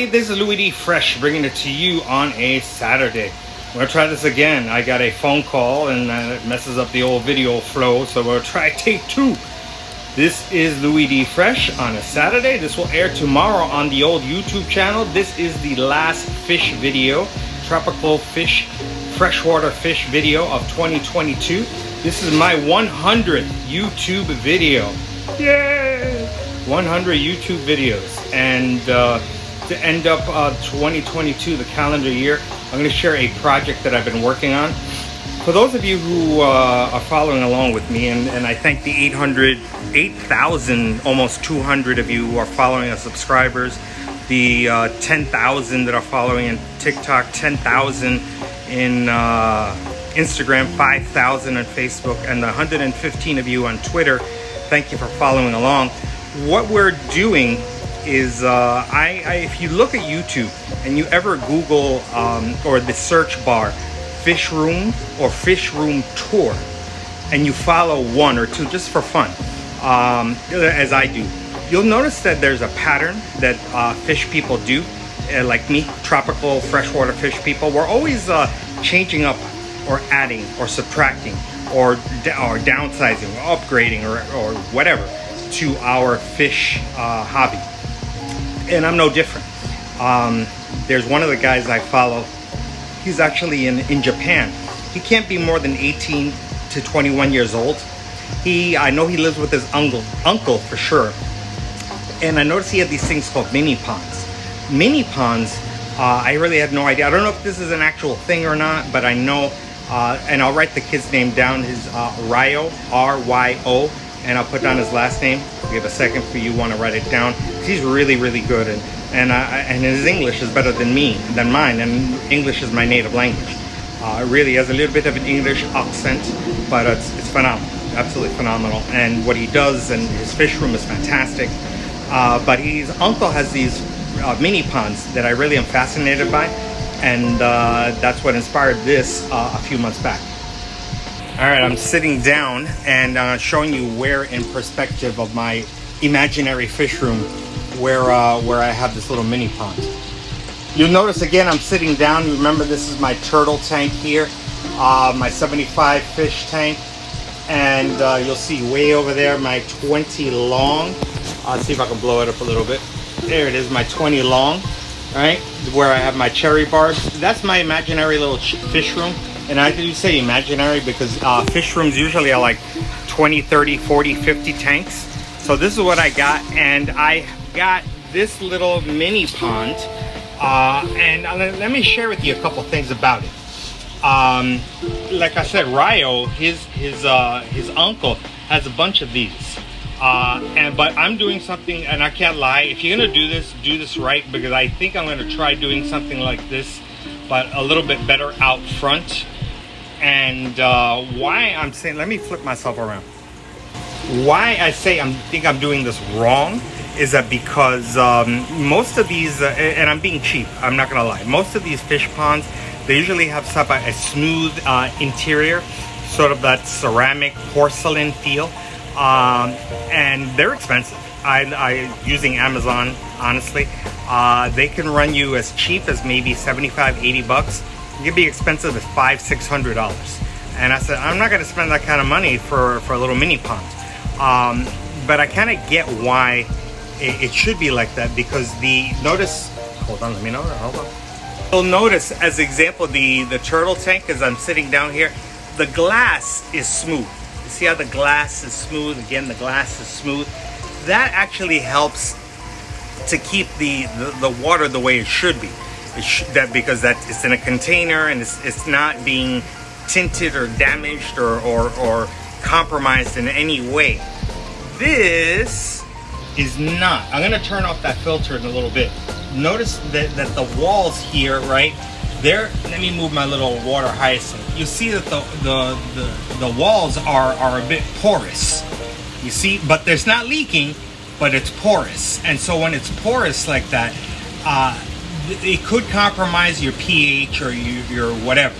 Hey, this is Louis D Fresh bringing it to you on a Saturday. We're gonna try this again. I got a phone call and it messes up the old video flow, so we'll try take two. This is Louis D Fresh on a Saturday. This will air tomorrow on the old YouTube channel. This is the last fish video, tropical fish, freshwater fish video of 2022. This is my 100th YouTube video. Yay! 100 YouTube videos. And to end up 2022, the calendar year, I'm going to share a project that I've been working on. For those of you who are following along with me, and I thank the 8,000, almost 200 of you who are following as subscribers, the 10,000 that are following in TikTok, 10,000 in Instagram, 5,000 on Facebook, and the 115 of you on Twitter. Thank you for following along. What we're doing is if you look at YouTube and you ever Google or the search bar fish room or fish room tour, and you follow one or two just for fun, as I do, you'll notice that there's a pattern that fish people do, like me, tropical freshwater fish people. We're always changing up or adding or subtracting or downsizing or upgrading or whatever to our fish hobby. And I'm no different. There's one of the guys I follow. He's actually in Japan. He can't be more than 18 to 21 years old. I know he lives with his uncle for sure. And I noticed he had these things called mini ponds. Mini ponds, I really had no idea. I don't know if this is an actual thing or not, but I know, and I'll write the kid's name down, his Ryo, R-Y-O, and I'll put down his last name. Give a second for you want to write it down. He's really, really good, and his English is better than mine, and English is my native language. Really has a little bit of an English accent, but it's phenomenal, absolutely phenomenal. And what he does and his fish room is fantastic. But his uncle has these mini ponds that I really am fascinated by, and that's what inspired this a few months back. All right, I'm sitting down and showing you where in perspective of my imaginary fish room where I have this little mini pond. You'll notice again I'm sitting down. Remember, this is my turtle tank here, my 75 fish tank, and you'll see way over there my 20 long. I'll see if I can blow it up a little bit. There it is, my 20 long, right, where I have my cherry barbs. That's my imaginary little fish room. And I do say imaginary because fish rooms usually are like 20, 30, 40, 50 tanks. So this is what I got, and I got this little mini pond. And let me share with you a couple things about it. Like I said, Ryo, his uncle has a bunch of these. But I'm doing something, and I can't lie. If you're gonna do this right, because I think I'm gonna try doing something like this, but a little bit better out front. And why I'm saying, let me flip myself around. Why I say think I'm doing this wrong is that because most of these, and I'm being cheap, I'm not gonna lie, most of these fish ponds, they usually have a smooth interior, sort of that ceramic porcelain feel, and they're expensive. I using Amazon, honestly, they can run you as cheap as maybe 75, 80 bucks. It could be expensive as $500-$600. And I said, I'm not going to spend that kind of money for a little mini pond. But I kind of get why it should be like that, because hold on, let me know. Hold on. You'll notice, as example, the turtle tank, as I'm sitting down here, the glass is smooth. You see how the glass is smooth? Again, the glass is smooth. That actually helps to keep the water the way it should be. Because it's in a container and it's not being tinted or damaged or compromised in any way. This is not. I'm going to turn off that filter in a little bit. Notice that the walls here, right there, let me move my little water hyacinth. You see that the walls are a bit porous. You see, but there's not leaking, but it's porous. And so when it's porous like that, it could compromise your pH or your whatever.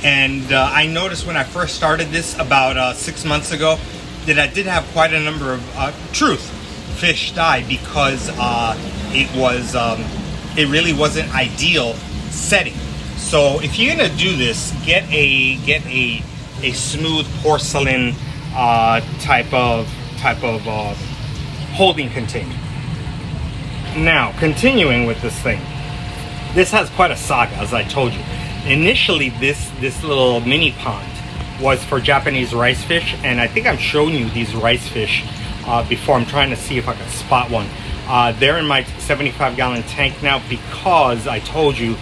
And I noticed when I first started this about 6 months ago that I did have quite a number of fish die because it was it really wasn't ideal setting. So if you're gonna do this, get a smooth porcelain type of holding container. Now, continuing with this thing, this has quite a saga, as I told you. Initially, this little mini pond was for Japanese rice fish, and I think I've shown you these rice fish before. I'm trying to see if I can spot one. They're in my 75-gallon tank now because I told you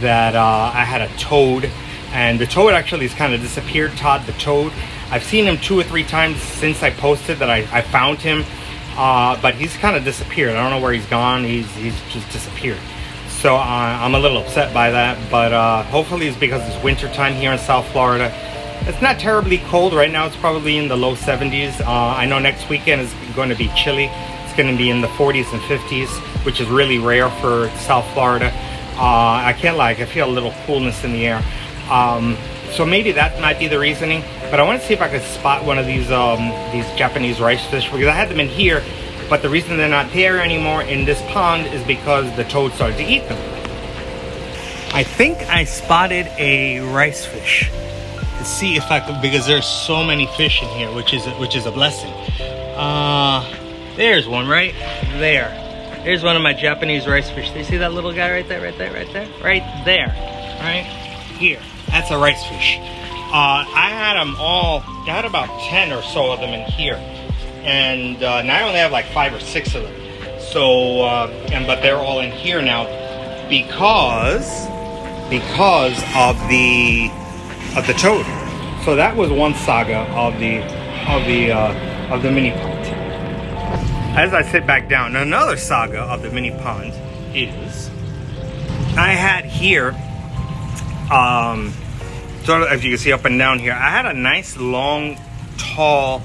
that I had a toad, and the toad actually has kind of disappeared. Todd the toad, I've seen him 2 or 3 times since I posted that I found him, but he's kind of disappeared. I don't know where he's gone. He's just disappeared. So I'm a little upset by that, but hopefully it's because it's winter time here in South Florida. It's not terribly cold right now. It's probably in the low 70s. I know next weekend is going to be chilly. It's going to be in the 40s and 50s, which is really rare for South Florida. I can't lie, I can feel a little coolness in the air. So maybe that might be the reasoning. But I want to see if I could spot one of these Japanese rice fish, because I had them in here, but the reason they're not there anymore in this pond is because the toad started to eat them. I think I spotted a rice fish. Let's see if I could, because there's so many fish in here, which is a blessing. There's one right there. There's one of my Japanese rice fish. Do you see that little guy right there, right there, right there? Right there, right here. That's a rice fish. I had them all, I had about 10 or so of them in here. And now I only have like 5 or 6 of them. So, but they're all in here now because of the toad. So that was one saga of the mini pond. As I sit back down, another saga of the mini pond is I had here, so as you can see up and down here, I had a nice long, tall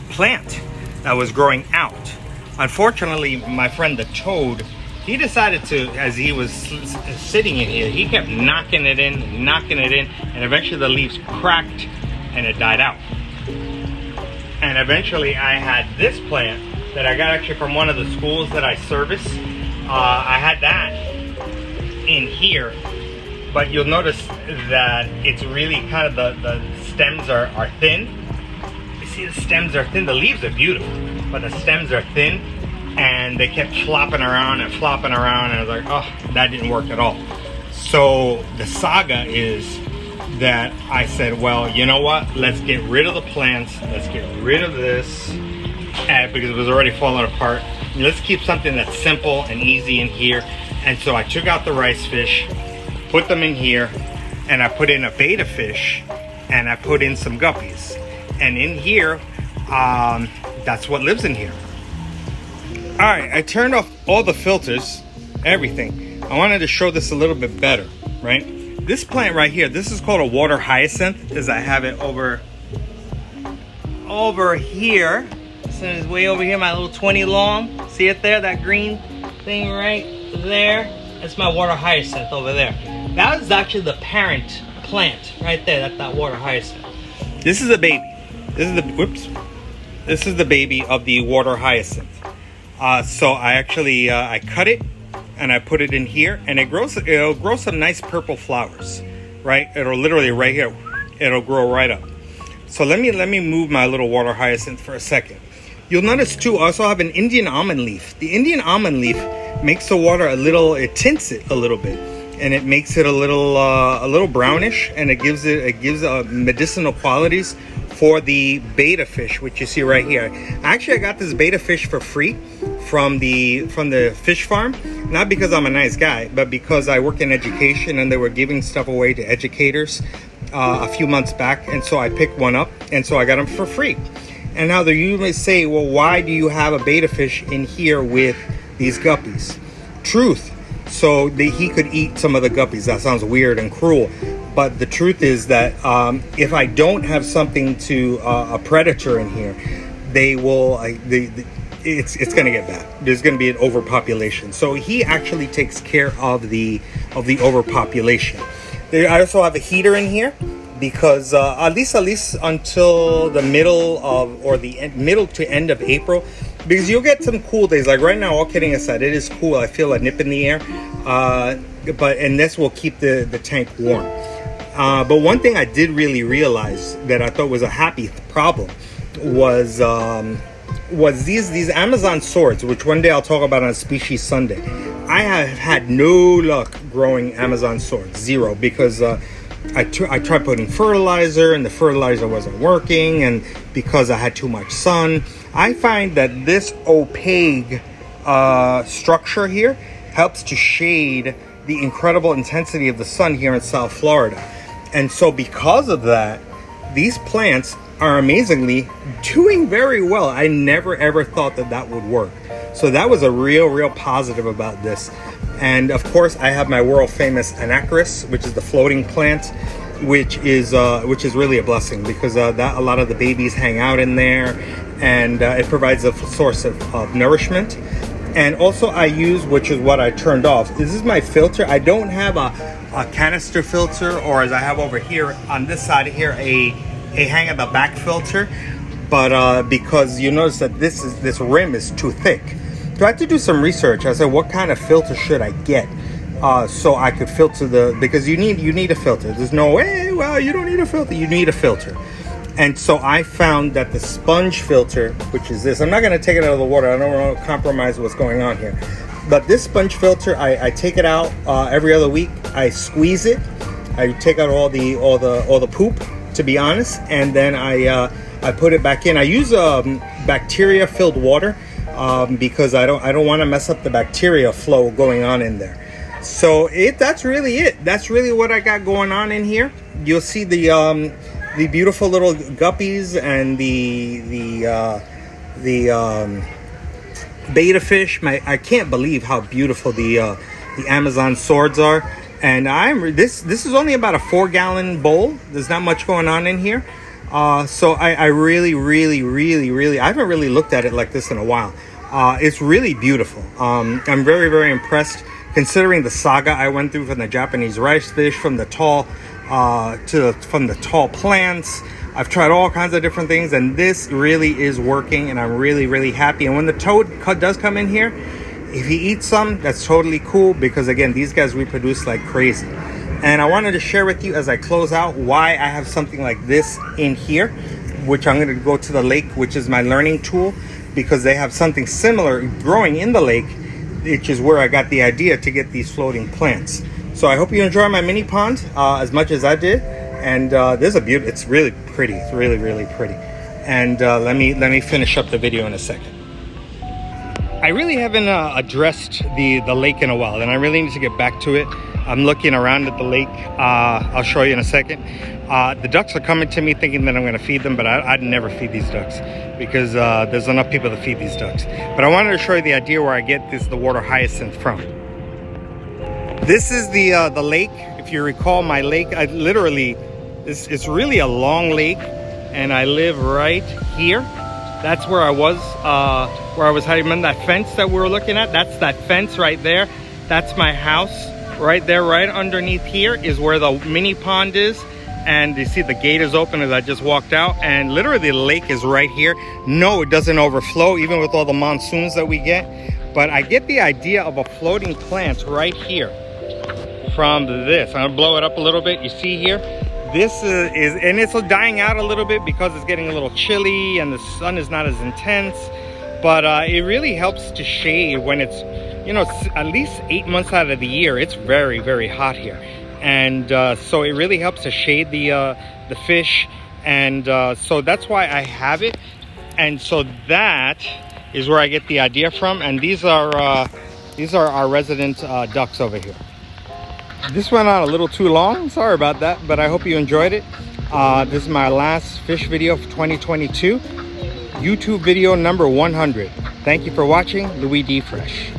plant that was growing out. Unfortunately, my friend the toad, he decided to, as he was sitting in here, he kept knocking it in, and eventually the leaves cracked and it died out. And eventually I had this plant that I got actually from one of the schools that I service. I had that in here, but you'll notice that it's really kind of the stems are thin. You see the stems are thin, the leaves are beautiful, but the stems are thin, and they kept flopping around, and I was like, oh, that didn't work at all. So the saga is that I said, well, you know what, let's get rid of the plants, let's get rid of this, because it was already falling apart. Let's keep something that's simple and easy in here. And so I took out the rice fish, put them in here, and I put in a betta fish, and I put in some guppies. And in here, that's what lives in here. All right, I turned off all the filters, everything. I wanted to show this a little bit better, right? This plant right here, this is called a water hyacinth, as I have it over here. So it's way over here, my little 20 long. See it there, that green thing right there? That's my water hyacinth over there. That is actually the parent plant right there, that's that water hyacinth. This is a baby. This is the baby of the water hyacinth. So I actually I cut it and I put it in here, and it'll grow some nice purple flowers, right? It'll literally right here, it'll grow right up. So let me move my little water hyacinth for a second. You'll notice too, I also have an Indian almond leaf. The Indian almond leaf makes the water it tints it a little bit, and it makes it a little brownish, and it gives medicinal qualities for the betta fish, which you see right here. Actually, I got this betta fish for free from the fish farm, not because I'm a nice guy, but because I work in education and they were giving stuff away to educators a few months back, and so I picked one up, and so I got them for free. And now you may say, well, why do you have a betta fish in here with these guppies? Truth, so that he could eat some of the guppies. That sounds weird and cruel, but the truth is that if I don't have something to a predator in here, they will. It's going to get bad. There's going to be an overpopulation. So he actually takes care of the overpopulation. I also have a heater in here because at least until the middle to end of April, because you'll get some cool days. Like right now, all kidding aside, it is cool. I feel a nip in the air, and this will keep the tank warm. But one thing I did really realize that I thought was a happy problem was these Amazon swords, which one day I'll talk about on Species Sunday. I have had no luck growing Amazon swords, zero, because I tried putting fertilizer and the fertilizer wasn't working, and because I had too much sun. I find that this opaque structure here helps to shade the incredible intensity of the sun here in South Florida. And so because of that, these plants are amazingly doing very well. I never ever thought that that would work. So that was a real positive about this. And of course, I have my world famous Anacharis, which is the floating plant, which is really a blessing, because that a lot of the babies hang out in there, and it provides a source of nourishment. And also I use, which is what I turned off, this is my filter. I don't have a canister filter, or as I have over here on this side here, a hang at the back filter, but because you notice that this rim is too thick. So I had to do some research. I said, what kind of filter should I get? So I could filter because you need a filter. There's no way, well, you don't need a filter. You need a filter. And so I found that the sponge filter, which is this, I'm not going to take it out of the water. I don't want to compromise what's going on here. But this sponge filter, I take it out every other week. I squeeze it. I take out all the poop, to be honest, and then I put it back in. I use bacteria-filled water because I don't want to mess up the bacteria flow going on in there. So that's really it. That's really what I got going on in here. You'll see the beautiful little guppies and the betta fish. I can't believe how beautiful the Amazon swords are. And this is only about a 4-gallon bowl. There's not much going on in here. So I really I haven't really looked at it like this in a while. It's really beautiful. I'm very impressed, considering the saga I went through from the Japanese rice fish, from the tall plants. I've tried all kinds of different things, and this really is working, and I'm really happy. And when the toad does come in here, if he eats some, that's totally cool, because again, these guys reproduce like crazy. And I wanted to share with you, as I close out, why I have something like this in here, which I'm going to go to the lake, which is my learning tool, because they have something similar growing in the lake, which is where I got the idea to get these floating plants. So I hope you enjoy my mini pond as much as I did. And there's a beauty. It's really pretty. It's really pretty. And let me finish up the video in a second. I really haven't addressed the lake in a while, and I really need to get back to it. I'm looking around at the lake. I'll show you in a second. The ducks are coming to me thinking that I'm going to feed them, but I'd never feed these ducks, because there's enough people to feed these ducks. But I wanted to show you the idea where I get the water hyacinth from. This is the lake. If you recall, my lake, it's really a long lake, and I live right here. That's where I was hiding. Remember that fence that we were looking at? That's that fence right there. That's my house right there. Right underneath here is where the mini pond is. And you see the gate is open as I just walked out. And literally the lake is right here. No, it doesn't overflow, even with all the monsoons that we get. But I get the idea of a floating plant right here from this. I'm gonna blow it up a little bit. You see here? This is, and it's dying out a little bit because it's getting a little chilly and the sun is not as intense, but it really helps to shade when it's, at least 8 months out of the year. It's very hot here, and so it really helps to shade the fish, and so that's why I have it. And so that is where I get the idea from. And these are our resident ducks over here. This went on a little too long, sorry about that, but I hope you enjoyed it. This is my last fish video for 2022, YouTube video number 100. Thank you for watching. Louis D. Fresh.